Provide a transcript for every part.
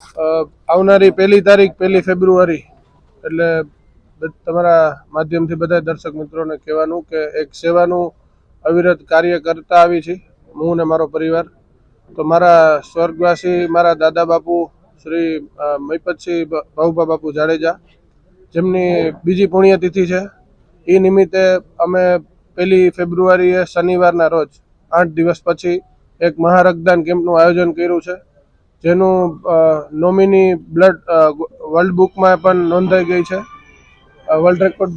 આવનારી 1 તારીખ 1 ફેબ્રુઆરી એટલે તમારા માધ્યમથી બધા દર્શક મિત્રોને કહેવાનું કે એક સેવાનું અવિરત કાર્ય કરતા આવી છે હું ને મારો પરિવાર. તો મારા સ્વર્ગવાસી મારા દાદા બાપુ શ્રી મહિપતસિંહ ભાઉભા બાપુ જાડેજા, જેમની બીજી પુણ્યતિથિ છે, એ નિમિત્તે અમે 1 ફેબ્રુઆરીએ શનિવારના રોજ 8 દિવસ પછી એક મહારક્તદાન કેમ્પનું આયોજન કર્યું છે, જેનું નોમિની બ્લડ વર્લ્ડ બુકમાં પણ નોંધાઈ ગઈ છે. વર્લ્ડ રેકોર્ડ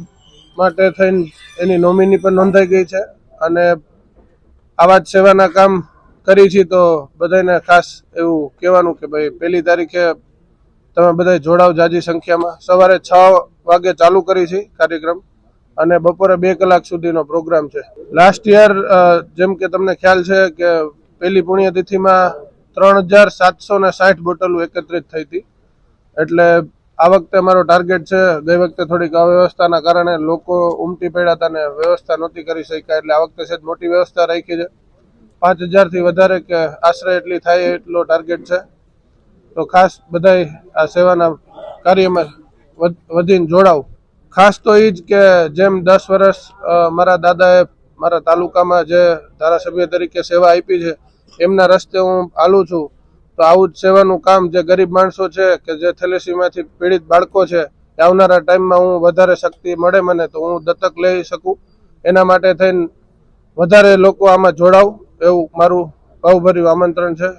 માટે થઈને એની નોમિની પણ નોંધાઈ ગઈ છે. અને આવા જ સેવાના કામ કરી છે. તો બધાને ખાસ એવું કહેવાનું કે ભાઈ 1 તારીખે તમે બધા જોડાવ જાજી સંખ્યામાં. સવારે 6 વાગે ચાલુ કરી છે કાર્યક્રમ અને બપોરે 2 કલાક સુધીનો પ્રોગ્રામ છે. લાસ્ટ યર જેમ કે તમને ખ્યાલ છે કે પહેલી પુણ્યતિથિમાં 3760 બોટલો એકત્રિત થઈ હતી. એટલે આ વખતે અમારો ટાર્ગેટ છે. ગઈ વખતે થોડીક અવ્યવસ્થાના કારણે લોકો ઉમટી પડ્યા હતા ને વ્યવસ્થા નહોતી કરી શક્યા, એટલે આ વખતે છે મોટી વ્યવસ્થા રાખી છે. 5000થી વધારે કે આશરે એટલી થાય એટલો ટાર્ગેટ છે. તો ખાસ બધાય આ સેવાના કાર્યમાં વધીને જોડાવ. ખાસ તો એ જ કે જેમ 10 વર્ષ મારા દાદાએ મારા તાલુકામાં જે ધારાસભ્ય તરીકે સેવા આપી છે, એમના રસ્તે હું હાલું છું. તો આવું જ સેવાનું કામ જે ગરીબ માણસો છે કે જે થેલેસીમાથી પીડિત બાળકો છે, આવનારા ટાઈમમાં હું વધારે શક્તિ મળે મને તો હું દત્તક લઈ શકું, એના માટે થઈને વધારે લોકો આમાં જોડાવ એવું મારું ભાવભર્યું આમંત્રણ છે.